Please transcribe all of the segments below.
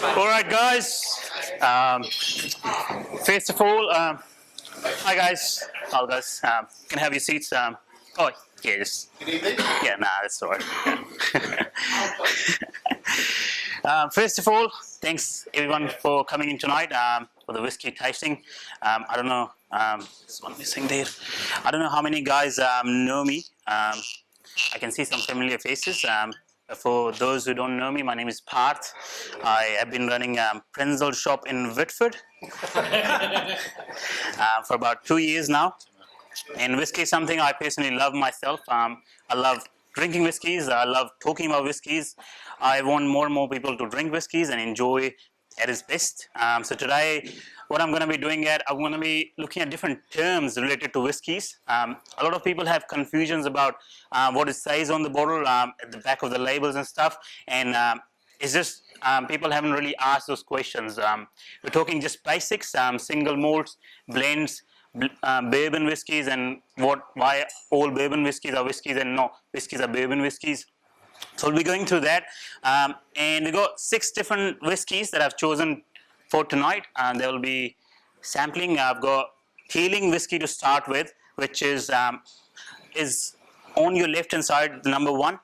All right, guys. First of all, hi guys. How guys? Can I have your seats? Oh, yes. Good evening. Yeah, nah, that's all right. First of all, thanks everyone for coming in tonight for the whiskey tasting. I don't know. There's one missing there. I don't know how many guys know me. I can see some familiar faces. For those who don't know me, my name is Parth. I have been running a Prenzel shop in Whitford for about 2 years now. And whiskey is something I personally love myself. I love drinking whiskeys. I love talking about whiskeys. I want more and more people to drink whiskeys and enjoy at its best. So today, what I'm going to be doing I'm going to be looking at different terms related to whiskeys. A lot of people have confusions about what it says on the bottle, at the back of the labels and stuff. And it's just people haven't really asked those questions. We're talking just basics, single malts, blends, bourbon whiskeys, and why all bourbon whiskeys are whiskeys and no whiskeys are bourbon whiskeys. So we'll be going through that, and we got 6 different whiskeys that I've chosen for tonight, and there will be sampling. I've got Healing whiskey to start with, which is on your left hand side, the number 1,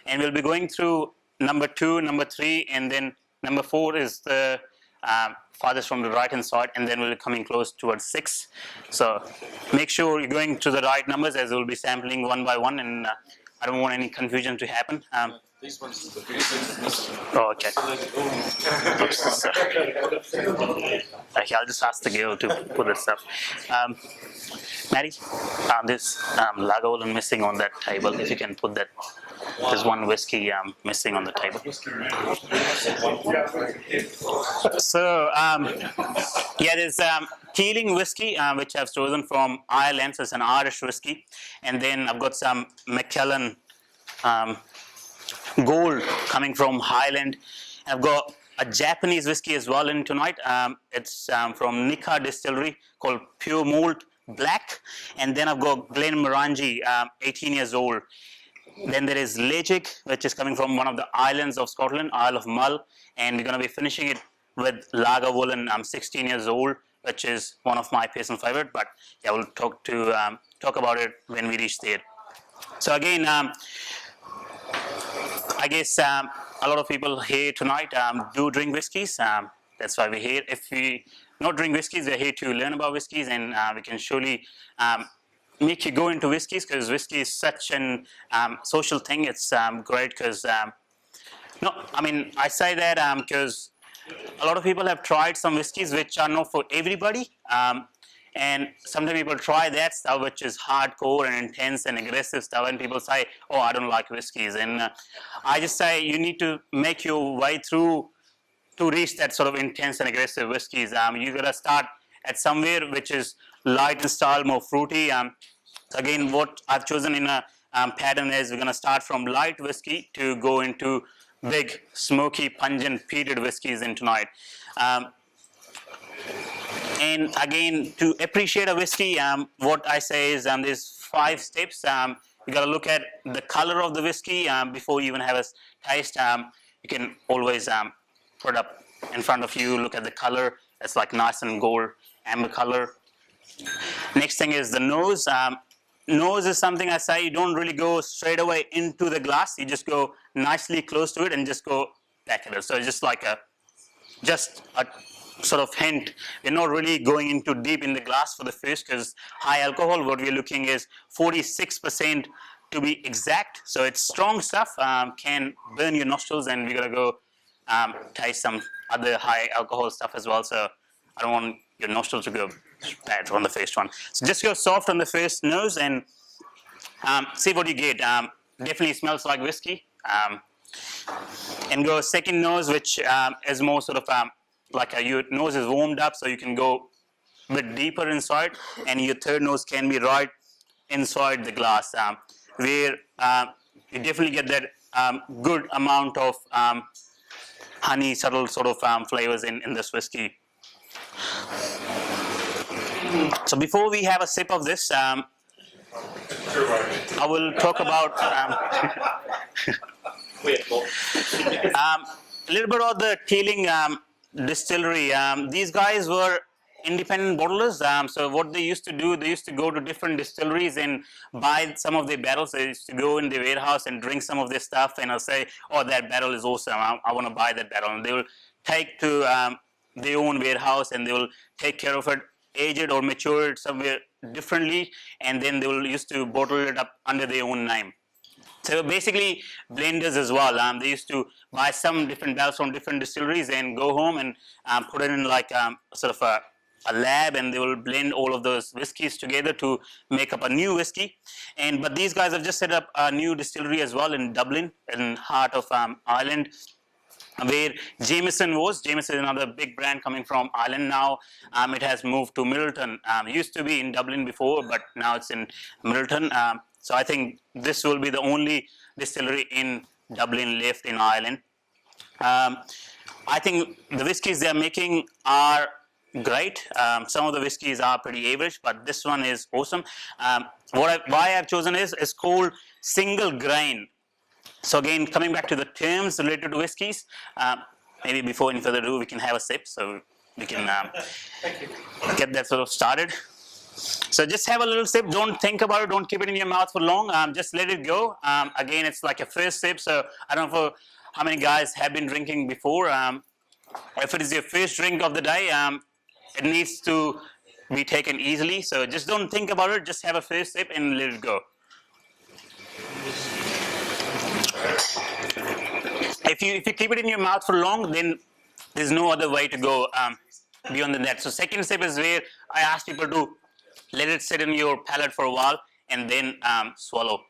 and we'll be going through number 2, number 3, and then number 4 is the farthest from the right hand side, and then we'll be coming close towards 6. So make sure you're going to the right numbers, as we'll be sampling one by one, and I don't want any confusion to happen. These ones are the biggest. Oh, okay. Oops, okay, I'll just ask the girl to put this up. Maddie, there's Lagavulin missing on that table. If you can put that. There's one whiskey missing on the table. So, yeah, there's Healing whiskey, which I've chosen from Ireland, so it's an Irish whiskey. And then I've got some Macallan Gold coming from Highland. I've got a Japanese whiskey as well in tonight. It's from Distillery called Pure Malt Black. And then I've got Glenmorangie, 18 years old. Then there is Legic, which is coming from one of the islands of Scotland, Isle of Mull. And we're going to be finishing it with Lagavulin, 16 years old, which is one of my personal favorite. But yeah, we'll talk about it when we reach there. So again, I guess a lot of people here tonight do drink whiskeys. That's why we're here. If we not drink whiskeys, we're here to learn about whiskeys, and we can surely make you go into whiskeys, because whiskey is such an social thing. It's great because, I say that because a lot of people have tried some whiskeys which are not for everybody. And sometimes people try that stuff which is hardcore and intense and aggressive stuff, and people say, oh, I don't like whiskeys. And I just say you need to make your way through to reach that sort of intense and aggressive whiskeys. You got to start at somewhere which is light in style, more fruity. So again, what I've chosen in a pattern is we're going to start from light whiskey to go into big, smoky, pungent, peated whiskeys in tonight. And again, to appreciate a whiskey, what I say is there's 5 steps. You got to look at the color of the whiskey before you even have a taste. You can always put it up in front of you, look at the color. It's like nice and gold, amber color. Next thing is the nose. Nose is something I say you don't really go straight away into the glass. You just go nicely close to it and just go back at it. So it's just like a sort of hint. We're not really going into deep in the glass for the first, because high alcohol, what we're looking is 46% to be exact. So it's strong stuff, can burn your nostrils, and we're going to go taste some other high alcohol stuff as well. So I don't want your nostrils to go bad on the first one. So just go soft on the first nose and see what you get. Definitely smells like whiskey. And go second nose, which is more sort of like your nose is warmed up, so you can go a bit deeper inside, and your third nose can be right inside the glass, where you definitely get that good amount of honey, subtle sort of flavors in this whiskey. So before we have a sip of this, I will talk about a little bit of the Teeling distillery. These guys were independent bottlers. So what they used to do, they used to go to different distilleries and buy some of their barrels. They used to go in the warehouse and drink some of their stuff, and I'll say, "Oh, that barrel is awesome. I want to buy that barrel." And they will take to their own warehouse and they will take care of it, age it or mature it somewhere differently, and then they will used to bottle it up under their own name. So basically blenders as well. They used to buy some different barrels from different distilleries and go home and put it in like sort of a lab, and they will blend all of those whiskies together to make up a new whiskey. But these guys have just set up a new distillery as well in Dublin, in heart of Ireland, where Jameson was. Jameson is another big brand coming from Ireland now. It has moved to Middleton. Used to be in Dublin before, but now it's in Middleton. So I think this will be the only distillery in Dublin left in Ireland. I think the whiskies they are making are great. Some of the whiskies are pretty average, but this one is awesome. Why I've chosen is called single grain. So again, coming back to the terms related to whiskies, maybe before any further ado, we can have a sip so we can get that sort of started. So just have a little sip. Don't think about it. Don't keep it in your mouth for long. Just let it go. Again, it's like a first sip. So I don't know how many guys have been drinking before. If it is your first drink of the day, it needs to be taken easily. So just don't think about it. Just have a first sip and let it go. If you keep it in your mouth for long, then there's no other way to go beyond that. So second sip is where I ask people to let it sit in your palate for a while and then swallow.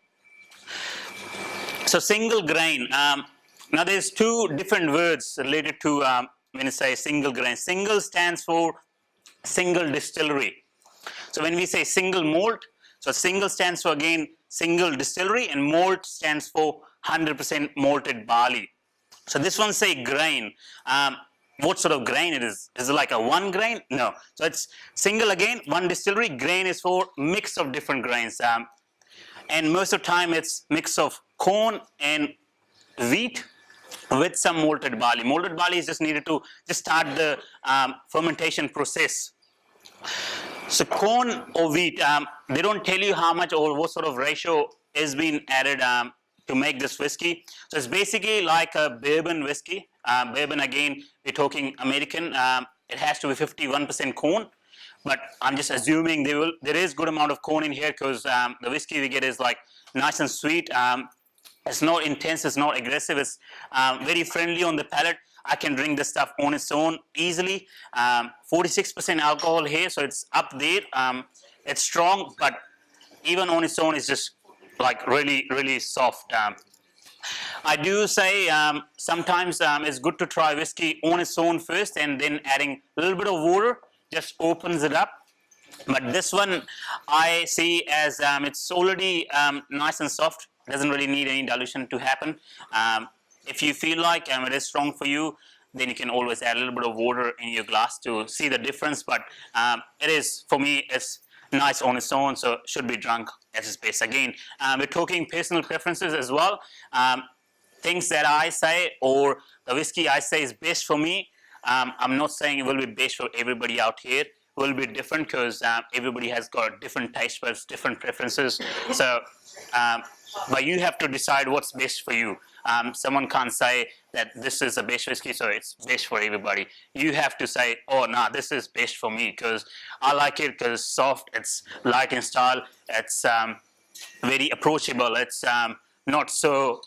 So single grain. Now there's two different words related to when you say single grain. Single stands for single distillery. So when we say single malt, so single stands for again single distillery, and malt stands for 100% malted barley. So this one say grain. What sort of grain it is? Is it like a one grain? No. So it's single again, one distillery. Grain is for mix of different grains. And most of the time it's mix of corn and wheat with some malted barley. Malted barley is just needed to just start the fermentation process. So corn or wheat, they don't tell you how much or what sort of ratio is being added to make this whiskey. So it's basically like a bourbon whiskey. Bourbon again, we're talking American. It has to be 51% corn, but I'm just assuming there is good amount of corn in here because the whiskey we get is like nice and sweet. It's not intense, it's not aggressive, it's very friendly on the palate. I can drink this stuff on its own easily. 46% alcohol here, so it's up there. It's strong, but even on its own, it's just like really, really soft. I do say sometimes it's good to try whiskey on its own first, and then adding a little bit of water just opens it up. But this one I see as it's already nice and soft. Doesn't really need any dilution to happen. If you feel like it is strong for you, then you can always add a little bit of water in your glass to see the difference. But it is, for me, it's nice on its own, so it should be drunk at its best. Again, we're talking personal preferences as well. Things that I say or the whiskey I say is best for me, I'm not saying it will be best for everybody out here. It will be different because everybody has got different taste buds, different preferences. So, but you have to decide what's best for you. Someone can't say that this is the best whiskey, so it's best for everybody. You have to say, oh, no, this is best for me because I like it because it's soft, it's light in style, it's very approachable, it's not so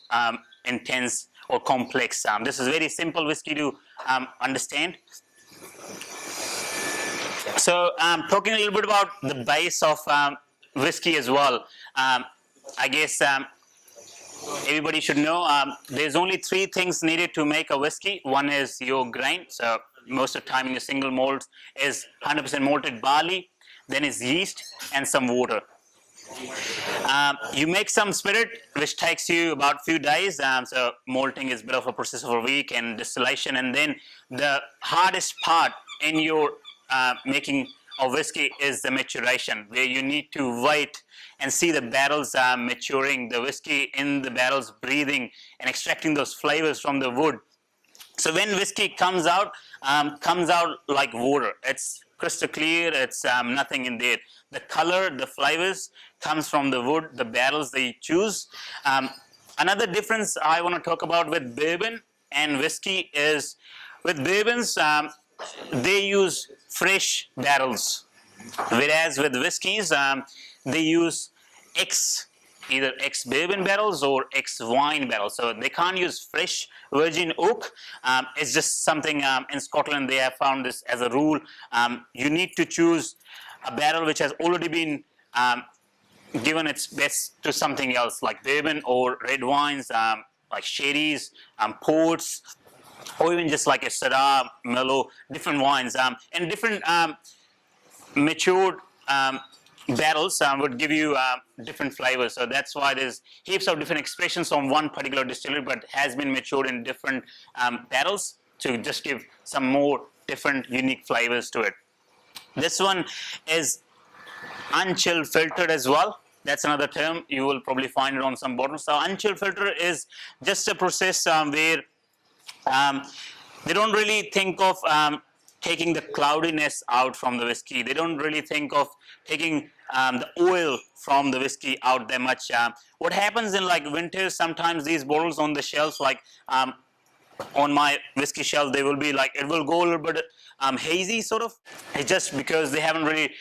intense or complex. This is very simple whiskey to understand. So talking a little bit about the base of whiskey as well. I guess everybody should know there's only three things needed to make a whiskey. One is your grain. So most of the time in your single malt is 100% malted barley. Then is yeast and some water. You make some spirit, which takes you about a few days. So malting is a bit of a process of a week, and distillation. And then the hardest part in your making of whiskey is the maturation, where you need to wait and see the barrels maturing, the whiskey in the barrels breathing and extracting those flavors from the wood. So when whiskey comes out like water. It's crystal clear. It's nothing in there. The color, the flavors comes from the wood, the barrels they choose. Another difference I want to talk about with bourbon and whiskey is with bourbons, they use fresh barrels, whereas with whiskeys, they use ex either ex bourbon barrels or ex wine barrels. So they can't use fresh virgin oak. It's just something in Scotland they have found this as a rule. You need to choose a barrel which has already been given its best to something else, like bourbon or red wines, like sherries, ports, or even just like a Syrah, Merlot, different wines, and different matured barrels would give you different flavors. So that's why there's heaps of different expressions from one particular distillery, but has been matured in different barrels to just give some more different unique flavors to it. This one is unchilled filtered as well. That's another term. You will probably find it on some bottles. So unchilled filter is just a process where they don't really think of taking the cloudiness out from the whiskey. They don't really think of taking the oil from the whiskey out that much. What happens in like winters, sometimes these bottles on the shelves, like on my whiskey shelf, they will be like, it will go a little bit hazy sort of. It's just because they haven't really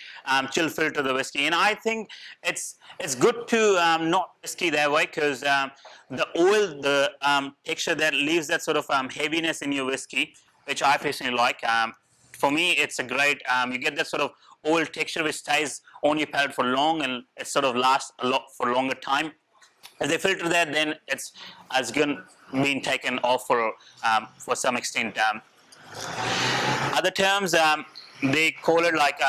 chill filter the whiskey. And I think it's good to not whiskey that way, because the oil, the texture that leaves that sort of heaviness in your whiskey, which I personally like. For me, it's a great, you get that sort of oil texture which stays on your palate for long, and it sort of lasts a lot for longer time. If they filter that, then it's as good being taken off for some extent. Other terms, they call it like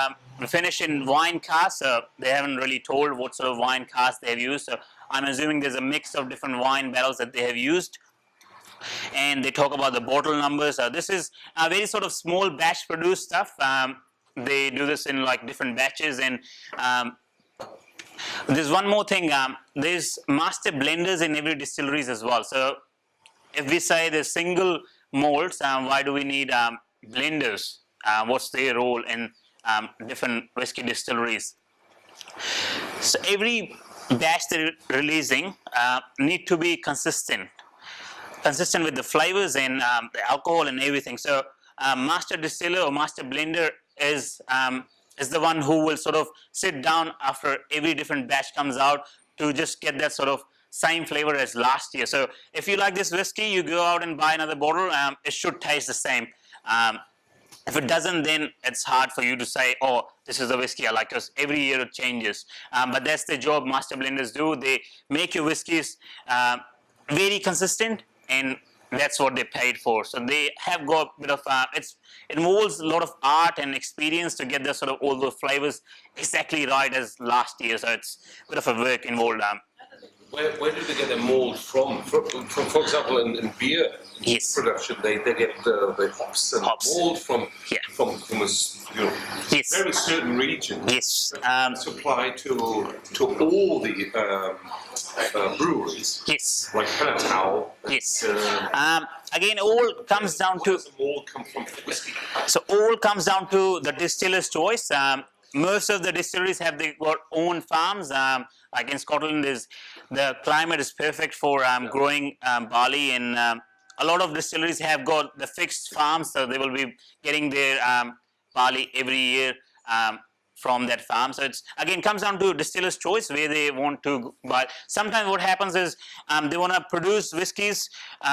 finish in wine cask. They haven't really told what sort of wine cask they have used. So I'm assuming there's a mix of different wine barrels that they have used. And they talk about the bottle numbers. This is a very sort of small batch produced stuff. They do this in like different batches. And there's one more thing. There's master blenders in every distilleries as well. So if we say there's single malts, why do we need blenders? What's their role in different whiskey distilleries? So every batch they're releasing need to be consistent with the flavors and the alcohol and everything. So master distiller or master blender is the one who will sort of sit down after every different batch comes out to just get that sort of same flavor as last year. So if you like this whiskey, you go out and buy another bottle, it should taste the same. If it doesn't, then it's hard for you to say, oh, this is the whiskey I like, because every year it changes. But that's the job master blenders do. They make your whiskeys very consistent, and that's what they paid for. So they have got a bit of, it involves a lot of art and experience to get the sort of all those flavors exactly right as last year. So it's a bit of a work involved. Where do they get their mold from? For example, in beer Yes. production, they get the hops and mold from a Yes. very certain region. Yes. Supplied to all the breweries. Yes. Like Prenzel. Yes. Again, all comes down to. Where does the mold come from for whiskey? So all comes down to the distiller's choice. Most of the distilleries have their own farms. Like in Scotland, the climate is perfect for growing barley, and a lot of distilleries have got the fixed farms, so they will be getting their barley every year from that farm. So it's again comes down to distiller's choice where they want to buy. Sometimes what happens is they want to produce whiskies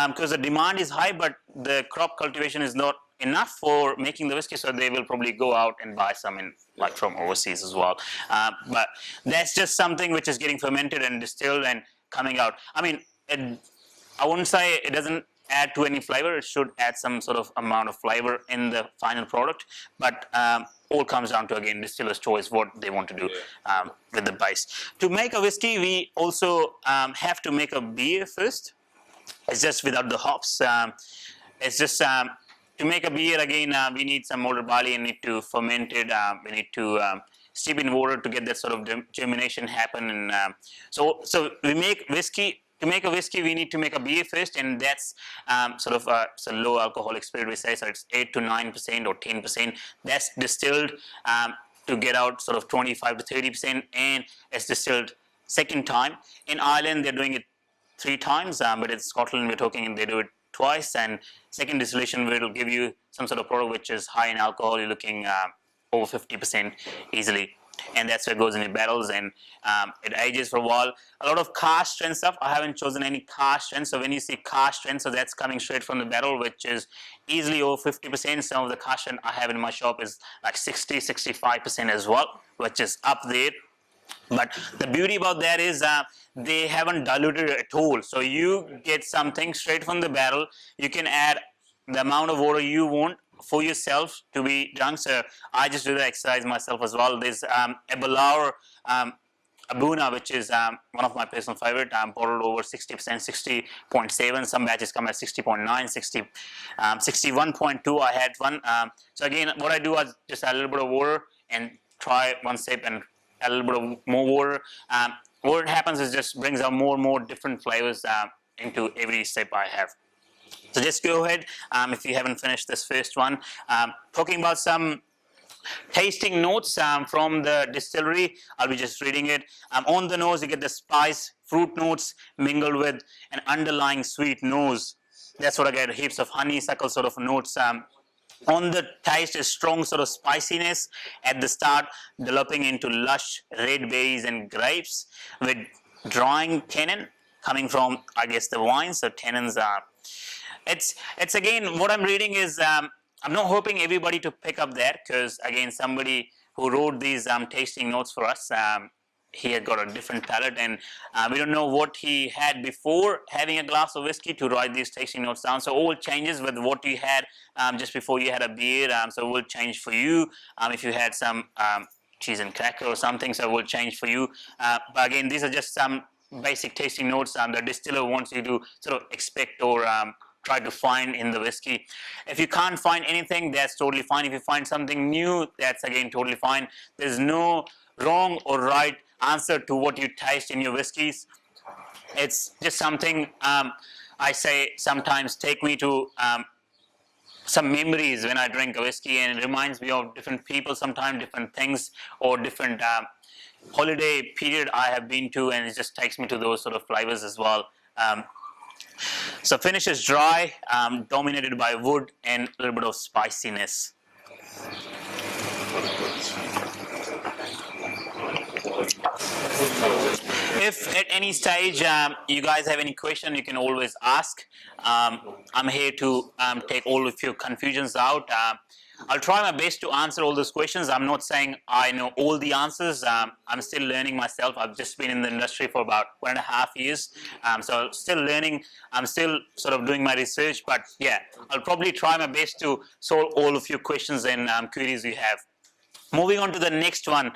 because the demand is high, but the crop cultivation is not enough for making the whiskey, so they will probably go out and buy some in like from overseas as well. But that's just something which is getting fermented and distilled and coming out. I mean, I wouldn't say it doesn't add to any flavor. It should add some sort of amount of flavor in the final product, but all comes down to, again, distiller's choice, what they want to do with the base. To make a whiskey, we also have to make a beer first. It's just without the hops. It's just to make a beer, again, we need some malted barley and need to ferment it. We need to steep in water to get that sort of germination happen. And so we make whiskey to make a whiskey, we need to make a beer first, and that's sort of it's a low alcoholic spirit, we say, so it's 8 to 9% or 10%. That's distilled to get out sort of 25 to 30%, and it's distilled second time. In Ireland, they're doing it 3 times, but in Scotland, we're talking they do it twice, and second distillation will give you some sort of product which is high in alcohol. You're looking over 50% easily, and that's where it goes in the barrels, and it ages for a while. A lot of cask strength stuff. I haven't chosen any cask strength, so when you see cask strength, so that's coming straight from the barrel, which is easily over 50%. Some of the cask strength I have in my shop is like 60-65% as well, which is up there. But the beauty about that is they haven't diluted it at all. So you get something straight from the barrel. You can add the amount of water you want for yourself to be drunk. So I just do the exercise myself as well. There's a Balaur Abuna, which is one of my personal favorite, bottled over 60%, 60.7. Some batches come at 60.9, 61.2. I had one. So again, what I do is just add a little bit of water and try one sip and add a little bit of more water. What happens is just brings out more and more different flavors into every sip I have. So just go ahead, if you haven't finished this first one, talking about some tasting notes from the distillery. I'll be just reading it. On the nose, you get the spice, fruit notes mingled with an underlying sweet nose. That's what I get, heaps of honeysuckle sort of notes. On the taste is strong sort of spiciness at the start, developing into lush red berries and grapes with drying tannin coming from, I guess, the wine. So tannins are, it's again, what I'm reading is, I'm not hoping everybody to pick up that, because again, somebody who wrote these tasting notes for us, he had got a different palate, and we don't know what he had before having a glass of whiskey to write these tasting notes down. So all changes with what you had just before you had a beer. So it will change for you if you had some cheese and cracker or something. So it will change for you. But again, these are just some basic tasting notes the distiller wants you to sort of expect or try to find in the whiskey. If you can't find anything, that's totally fine. If you find something new, that's again totally fine. There's no wrong or right answer to what you taste in your whiskeys. It's just something I say sometimes take me to some memories when I drink a whiskey, and it reminds me of different people, sometimes different things, or different holiday period I have been to, and it just takes me to those sort of flavors as well. So finish is dry, dominated by wood and a little bit of spiciness. If at any stage you guys have any question, you can always ask. I'm here to take all of your confusions out. I'll try my best to answer all those questions. I'm not saying I know all the answers. I'm still learning myself. I've just been in the industry for about 1.5 years. So still learning. I'm still sort of doing my research, but yeah, I'll probably try my best to solve all of your questions and queries you have. Moving on to the next one.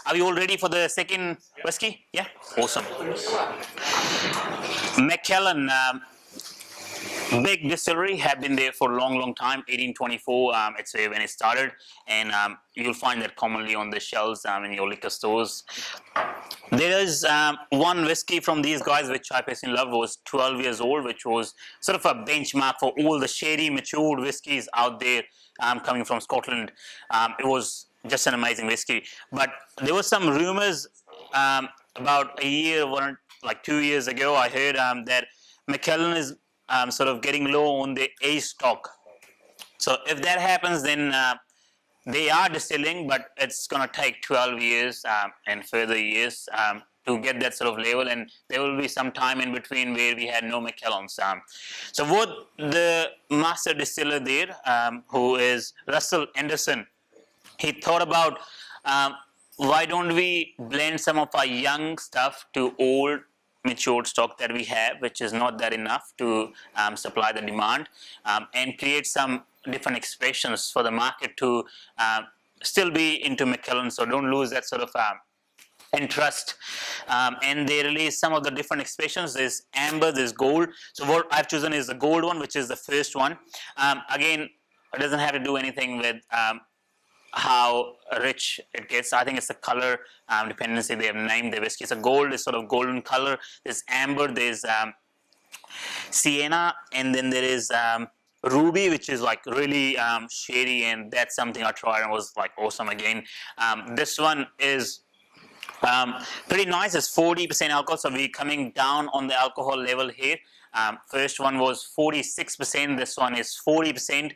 Are you all ready for the second whiskey? Yeah? Awesome. Macallan, big distillery, have been there for a long, long time. 1824, it's when it started, and you'll find that commonly on the shelves in your liquor stores. There is one whiskey from these guys which I personally love, was 12 years old, which was sort of a benchmark for all the sherry matured whiskies out there coming from Scotland. It was just an amazing whiskey. But there were some rumors about a year, like 2 years ago, I heard that Macallan is sort of getting low on the age stock. So if that happens, then they are distilling, but it's going to take 12 years and further years to get that sort of level, and there will be some time in between where we had no Macallans. So what the master distiller there, who is Russell Anderson, he thought about why don't we blend some of our young stuff to old matured stock that we have, which is not that enough to supply the demand, and create some different expressions for the market to still be into Macallan, so don't lose that sort of interest. And they release some of the different expressions. There's amber, there's gold. So what I've chosen is the gold one, which is the first one. Again, it doesn't have to do anything with how rich it gets. I think it's the color dependency. They have named the whiskey. So gold is sort of golden color. There's amber. There's sienna, and then there is ruby, which is like really shady, and that's something I tried and was like awesome again. This one is pretty nice. It's 40% alcohol, so we're coming down on the alcohol level here. First one was 46%. This one is 40%.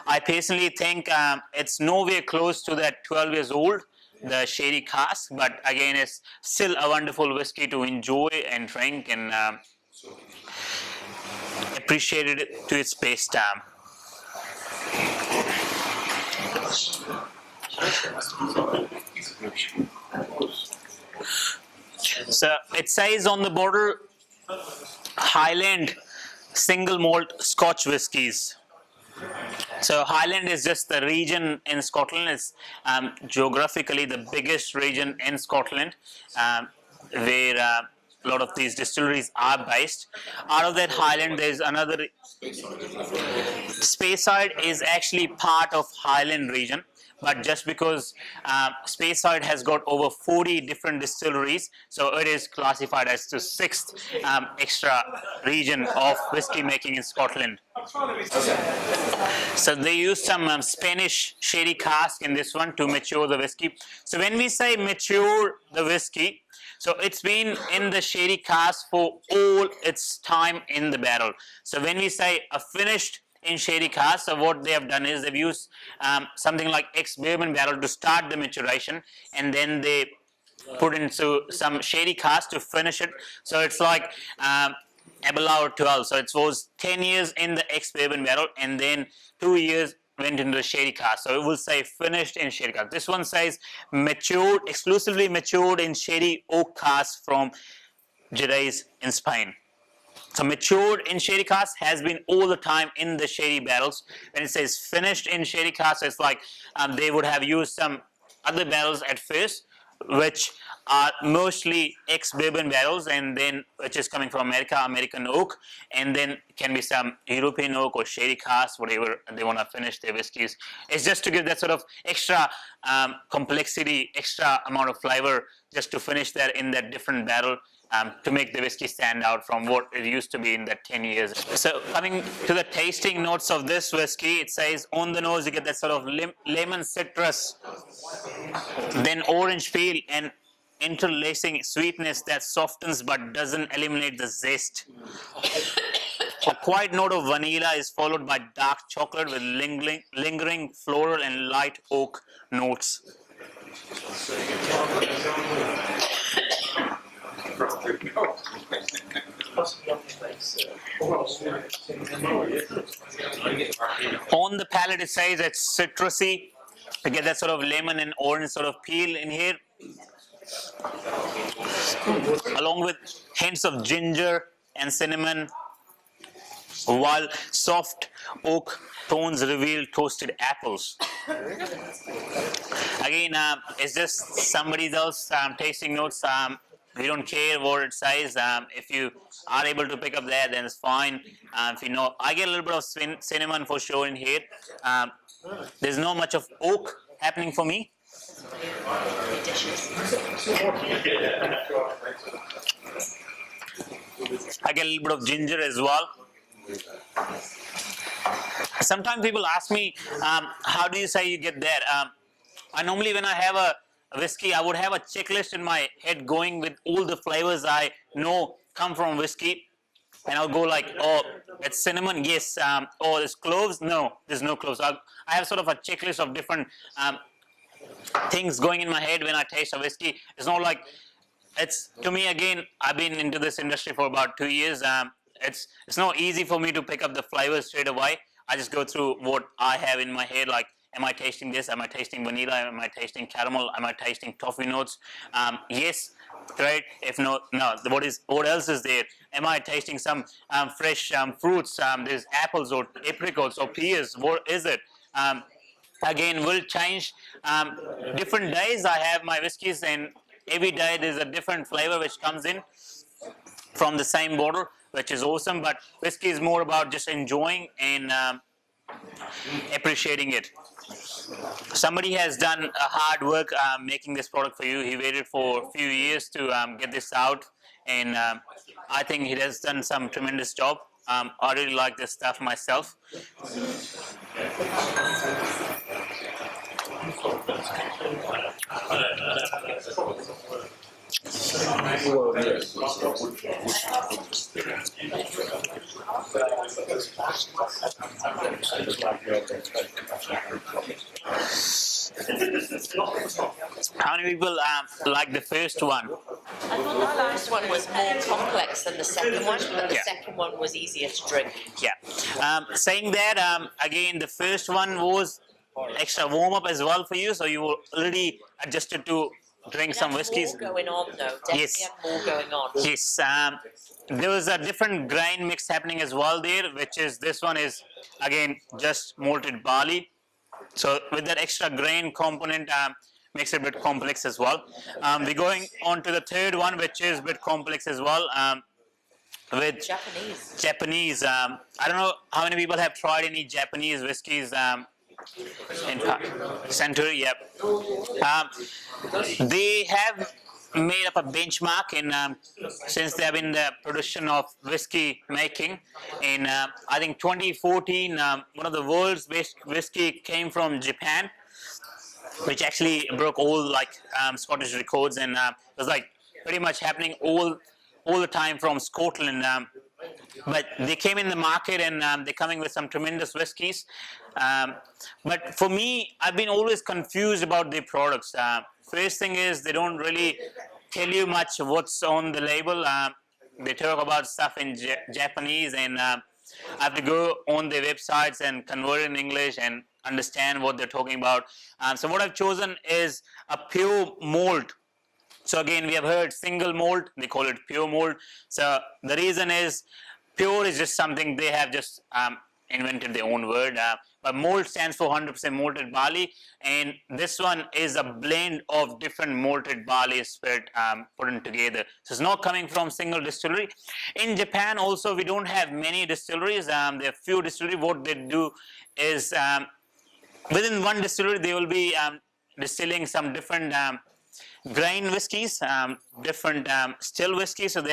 I personally think it's nowhere close to that 12 years old, the shady cask, but again, it's still a wonderful whiskey to enjoy and drink and appreciate it to its best. So it says on the bottle, Highland single malt Scotch whiskies. So Highland is just the region in Scotland. It's geographically the biggest region in Scotland, where a lot of these distilleries are based. Out of that Highland, there's another. Speyside is actually part of Highland region, but just because Speyside has got over 40 different distilleries, so it is classified as the 6th extra region of whiskey making in Scotland. So they use some Spanish sherry cask in this one to mature the whiskey. So when we say mature the whiskey, so it's been in the sherry cask for all its time in the barrel. So when we say a finished in sherry cask, so what they have done is they've used something like ex-bourbon barrel to start the maturation, and then they put into some sherry cask to finish it. So it's like Abelard 12. So it was 10 years in the ex-bourbon barrel, and then 2 years went into the sherry cask. So it will say finished in sherry cask. This one says matured, exclusively matured in sherry oak cask from Jerez in Spain. So matured in sherry cask has been all the time in the sherry barrels. When it says finished in sherry cask, it's like they would have used some other barrels at first, which are mostly ex-bourbon barrels, and then which is coming from America, American oak, and then can be some European oak or sherry cask, whatever they want to finish their whiskies. It's just to give that sort of extra complexity, extra amount of flavor, just to finish that in that different barrel. To make the whiskey stand out from what it used to be in that 10 years. So coming to the tasting notes of this whiskey, it says on the nose you get that sort of lemon citrus, then orange peel and interlacing sweetness that softens but doesn't eliminate the zest. A quiet note of vanilla is followed by dark chocolate with lingering floral and light oak notes. On the palate, it says it's citrusy. You get that sort of lemon and orange sort of peel in here, along with hints of ginger and cinnamon, while soft oak tones reveal toasted apples. Again, it's just somebody else tasting notes. We don't care what it says. If you are able to pick up that, then it's fine. If you know, I get a little bit of cinnamon for sure in here. There's not much of oak happening for me. I get a little bit of ginger as well. Sometimes people ask me, how do you say you get that? I normally, when I have a whiskey, I would have a checklist in my head going with all the flavors I know come from whiskey, and I'll go like, oh, it's cinnamon, yes. Oh, there's cloves, no, there's no cloves. I have sort of a checklist of different things going in my head when I taste a whiskey. It's not like, it's, to me again, I've been into this industry for about 2 years. It's not easy for me to pick up the flavors straight away. I just go through what I have in my head, like, am I tasting this? Am I tasting vanilla? Am I tasting caramel? Am I tasting toffee notes? Yes, right. If not, no. What else is there? Am I tasting some fresh fruits? There's apples or apricots or pears. What is it? Again, will change. Different days I have my whiskeys, and every day there's a different flavor which comes in from the same bottle, which is awesome. But whiskey is more about just enjoying and appreciating it. Somebody has done a hard work making this product for you. He waited for a few years to get this out, and I think he has done some tremendous job. I really like this stuff myself. How many people like the first one? I thought the first one was more complex than the second one, but the Yeah. second one was easier to drink. Yeah. Saying that, again, the first one was extra warm up as well for you, so you were already adjusted to drink some whiskeys. More going on though. Definitely Yes. had more going on. Yes, there was a different grain mix happening as well there, which is this one is again just malted barley. So with that extra grain component, makes it a bit complex as well. We're going on to the third one, which is a bit complex as well. With Japanese. I don't know how many people have tried any Japanese whiskeys. In Century, yep. They have made up a benchmark in since they have been the production of whiskey making. In I think 2014, one of the world's best whiskey came from Japan, which actually broke all like Scottish records, and it was like pretty much happening all the time from Scotland. But they came in the market and they're coming with some tremendous whiskies. But for me, I've been always confused about their products. First thing is they don't really tell you much what's on the label. They talk about stuff in Japanese, and I have to go on their websites and convert in English and understand what they're talking about. So what I've chosen is a pure malt. So again, we have heard single malt, they call it pure malt. So the reason is pure is just something they have just invented their own word. But malt stands for 100% malted barley, and this one is a blend of different malted barley spirit put in together. So it's not coming from single distillery. In Japan also, we don't have many distilleries. There are few distilleries. What they do is within one distillery, they will be distilling some different grain whiskies, different still whiskies. So they